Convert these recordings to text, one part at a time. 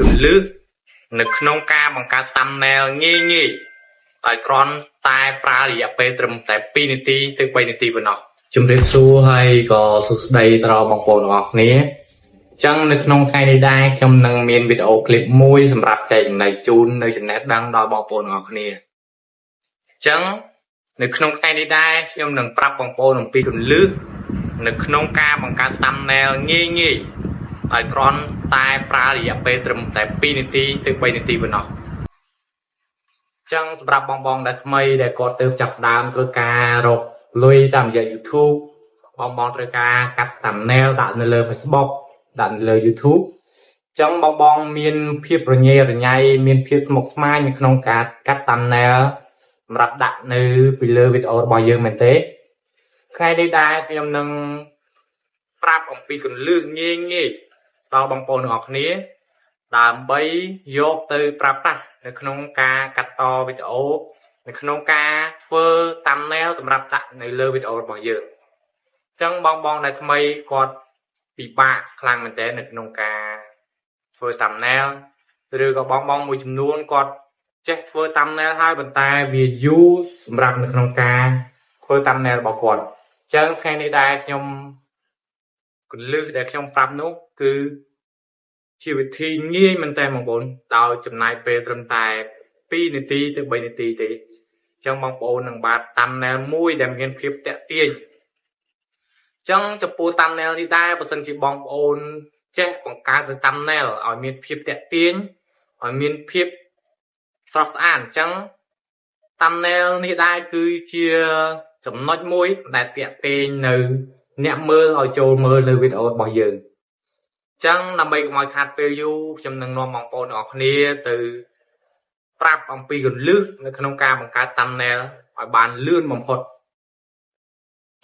ជំនឿនៅក្នុងការបង្កើត thumbnail ងាយៗដោយគ្រាន់តែប្រើរយៈពេលត្រឹមតែ2នាទីទៅ3នាទីប៉ុណ្ណោះជំរាបសួរហើយក៏សួស្តីដល់បងប្អូនទាំងអស់គ្នាអញ្ចឹងនៅក្នុងថ្ងៃនេះដែរខ្ញុំនឹងមានវីដេអូឃ្លីបមួយសម្រាប់ចែករំលែកជូននៅចំណេះដឹងដល់បងប្អូនទាំងអស់គ្នាអញ្ចឹងនៅក្នុងថ្ងៃនេះដែរខ្ញុំនឹងប្រាប់បងប្អូនអំពីគន្លឹះនៅក្នុងការបង្កើត thumbnail ងាយៗដោយគ្រាន់តែប្រើរយៈពេលត្រឹមតែ2នាទីទៅ3នាទីប៉ុណ្ណោះអញ្ចឹងសម្រាប់បងដែលថ្មីដែលគាត់ទើបចាប់ផ្ដើមធ្វើការរកលុយតាមរយៈ YouTube បងត្រូវការកាត់ thumbnail ដាក់នៅលើ Facebook ដាក់នៅលើ YouTube អញ្ចឹងបងមានភាពរញ៉េរញ៉ៃមានភាពស្មុគស្មាញនៅក្នុងការកាត់ thumbnail សម្រាប់ដាក់នៅពីលើវីដេអូរបស់យើងមែនទេថ្ងៃនេះដែរខ្ញុំនឹងប្រាប់អំពីគន្លឹះងាយៗដល់បងប្អូនទាំងអស់គ្នាដើម្បីយកទៅប្រើប្រាស់នៅក្នុងការកាត់តវីដេអូនៅក្នុងការធ្វើ thumbnail សម្រាប់ដាក់នៅលើវីដេអូរបស់យើងអញ្ចឹងបងដែលថ្មីគាត់ពិបាកខ្លាំងមែនទែននៅក្នុងការធ្វើ thumbnail ឬក៏បងមួយចំនួនគាត់ចេះធ្វើ thumbnail ហើយប៉ុន្តែវាយូរសម្រាប់នៅក្នុងការធ្វើ thumbnail របស់គាត់អញ្ចឹងថ្ងៃនេះដែរខ្ញុំគន្លឹះដែលខ្ញុំប្រាប់នោះគឺជាវិធីងាយមែនតើបងប្អូនដោយចំណាយពេលត្រឹមតែ2នាទីទៅ3នាទីទេអញ្ចឹងបងប្អូននឹងបាន thumbnail មួយដែលមានភាពទាក់ទាញអញ្ចឹងចំពោះ thumbnail នេះដែរបើសិនជាបងប្អូនចេះបង្កើតទៅ thumbnail ឲ្យមានភាពទាក់ទាញឲ្យមានភាពស្រស់ស្អាតអញ្ចឹង thumbnail នេះដែរគឺជាចំណុចមួយដែលទាក់ទាញនៅអ្នកមើលឲ្យចូលមើលនៅវីដេអូរបស់យើងអញ្ចឹងដើម្បីកុំឲ្យខាតពេលយូរខ្ញុំនឹងនាំបងប្អូនទាំងអស់គ្នាទៅប្រាប់អំពីគន្លឹះនៅក្នុងការបង្កើត thumbnail ឲ្យបានលឿនបំផុត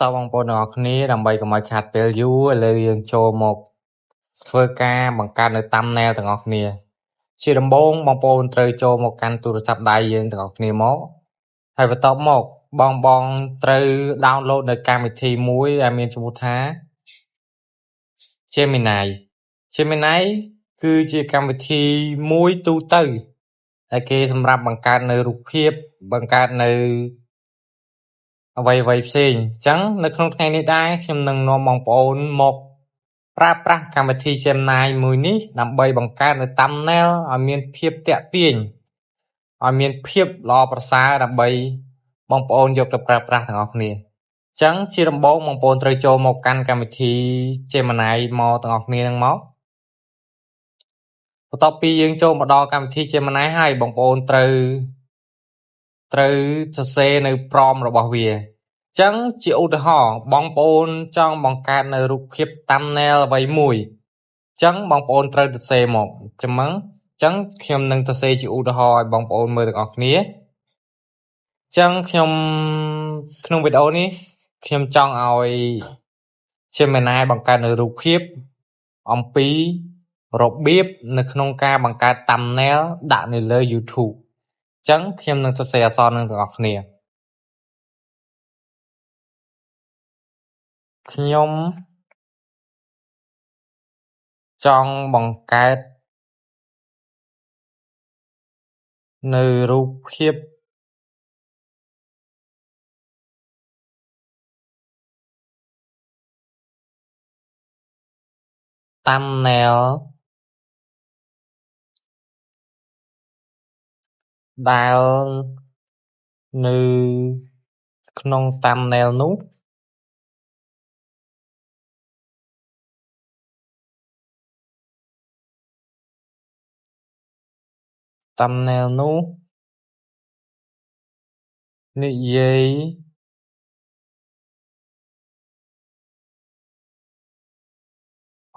តើបងប្អូនទាំងអស់គ្នាដើម្បីកុំឲ្យខាតពេលយូរឥឡូវយើងចូលមកធ្វើការបង្កើតនៅ thumbnail ទាំងអស់គ្នាជាដំបូងបងប្អូនត្រូវចូលមកកាន់ទូរស័ព្ទដៃយើងទាំងអស់គ្នាមកហើយបន្ទាប់មកបងត្រូវ download នៅកម្មវិធីមួយដែលមានឈ្មោះថា Gemini គឺជាកម្មវិធីមួយទូទៅដែលគេសម្រាប់បង្កើតនៅរូបភាពបង្កើតនៅអ្វីៗផ្សេងអញ្ចឹងនៅក្នុងថ្ងៃនេះដែរខ្ញុំនឹងនាំបងប្អូនមកប្រើប្រាស់កម្មវិធី Gemini មួយនេះដើម្បីបង្កើតនៅ thumbnail ឲ្យមានភាពទាក់ទាញឲ្យមានភាពល្អប្រសើរដើម្បីបងប្អូនយកទៅប្រើប្រាស់ទាំងអស់គ្នាអញ្ចឹងជាដំបូងបងប្អូនត្រូវចូលមកកាន់កម្មវិធី Gemini មកទាំងអស់គ្នានឹងមកបន្ទាប់ពីយើងចូលមកដល់កម្មវិធី Gemini ហើយបងប្អូនត្រូវសរសេរនៅ prompt របស់វាអញ្ចឹងជាឧទាហរណ៍បងប្អូនចង់បង្កើតនៅរូបភាព thumbnail អ្វីមួយអញ្ចឹងបងប្អូនត្រូវសរសេរមកអញ្ចឹងខ្ញុំនឹងសរសេរជាឧទាហរណ៍ឲ្យបងប្អូនមើលទាំងអស់គ្នាអញ្ចឹងខ្ញុំក្នុងវីដេអូនេះខ្ញុំចង់ឲ្យ Gemini បង្កើតនៅរូបភាពអំពីរបៀបនៅក្នុងការបង្កើត thumbnail ដាក់នៅលើ YouTube អញ្ចឹងខ្ញុំនឹងសរសេរអក្សរនឹងទាំងអស់គ្នាខ្ញុំចង់បង្កើតនៅរូបភាព thumbnail ដែលនៅក្នុង thumbnail នោះនិយាយ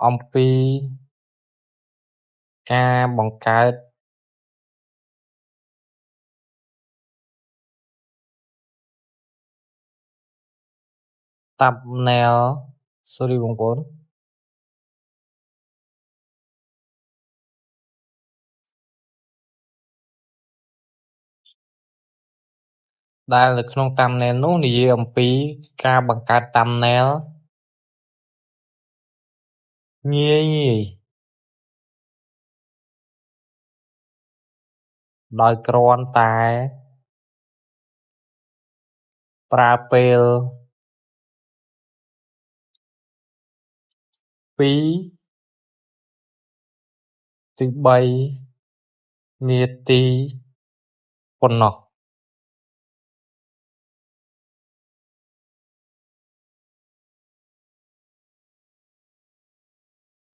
អំពីការបង្កើត thumbnail បងប្អូនដែលនៅក្នុង thumbnail នោះនិយាយអំពីការបង្កើត thumbnail ងាយ ដោយគ្រាន់តែប្រើពេល2 ទៅ 3 នាទីប៉ុណ្ណោះ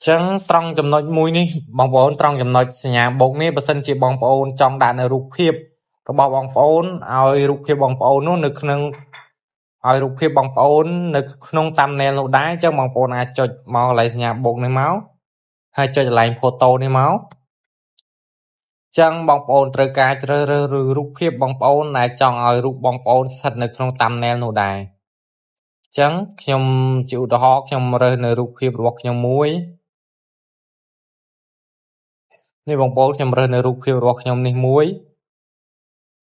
ចឹងត្រង់ចំណុចមួយនេះបងប្អូនត្រង់ចំណុចសញ្ញាបូកនេះបើសិនជាបងប្អូនចង់ដាក់នៅរូបភាពរបស់បងប្អូនឲ្យរូបភាពបងប្អូននោះនៅក្នុងឲ្យរូបភាពបងប្អូននៅក្នុង thumbnail នោះដែរចឹងបងប្អូនអាចចុចមកកន្លែងសញ្ញាបូកនេះមកហើយចុចកន្លែង photo នេះមកចឹងបងប្អូនត្រូវការជ្រើសរើសរូបភាពបងប្អូនដែលចង់ឲ្យរូបបងប្អូនស្ថិតនៅក្នុង thumbnail នោះដែរចឹងខ្ញុំជាឧទាហរណ៍ខ្ញុំរើសនៅរូបភាពរបស់ខ្ញុំមួយនេះបងប្អូនខ្ញុំរើសនៅរូបភាពរបស់ខ្ញុំនេះមួយ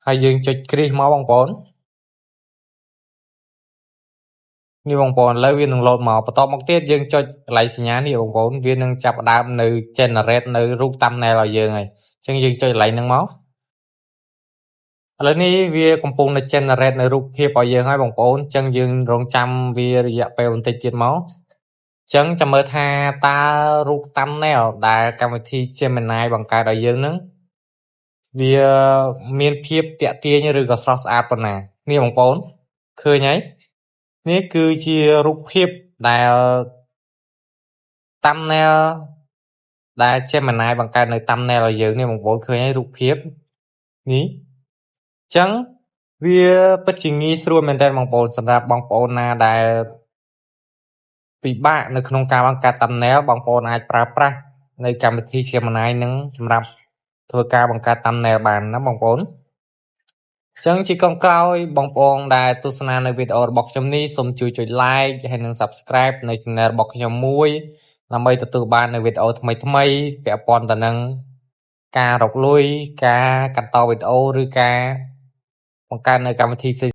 ហើយយើងចុចគ្រីសមកបងប្អូននេះបងប្អូនឥឡូវវានឹងលោតមកបន្តមកទៀតយើងចុចកន្លែងសញ្ញានេះបងប្អូនវានឹងចាប់ផ្ដើមនៅ generate នៅរូប thumbnail ឲ្យយើងហើយអញ្ចឹងយើងចុចកន្លែងហ្នឹងមកឥឡូវនេះវាកំពុងតែ generate នៅរូបភាពឲ្យយើងហើយបងប្អូនអញ្ចឹងយើងរងចាំវារយៈពេលបន្តិចទៀតមកអញ្ចឹងចាំមើលថាតើរូប thumbnail ដែលកម្មវិធី Gemini បង្កើតឲ្យយើងហ្នឹងវាមានភាពទាក់ទាញឬក៏ស្រស់ស្អាតប៉ុណ្ណានេះបងប្អូនឃើញហើយនេះគឺជារូបភាពដែល thumbnail ដែល Gemini បង្កើតនៅ thumbnail ឲ្យយើងនេះបងប្អូនឃើញហើយរូបភាពនេះអញ្ចឹងវាពិតជាងាយស្រួលមែនតើបងប្អូនសម្រាប់បងប្អូនណាដែលពិបាកនៅក្នុងការបង្កើត thumbnail បងប្អូនអាចប្រើប្រាស់នៅកម្មវិធី Gemini នឹងសម្រាប់ធ្វើការបង្កើត thumbnail បានណាបងប្អូនចឹងជាកុំក្រោយបងប្អូនដែលទស្សនានៅវីដេអូរបស់ខ្ញុំនេះសូមជួយចុច like ហើយនិង subscribe នៅ channel របស់ខ្ញុំមួយដើម្បីទទួលបាននៅវីដេអូថ្មីៗពាក់ព័ន្ធទៅនឹងការរកលុយការកាត់តវីដេអូឬការបង្កើតនៅកម្មវិធី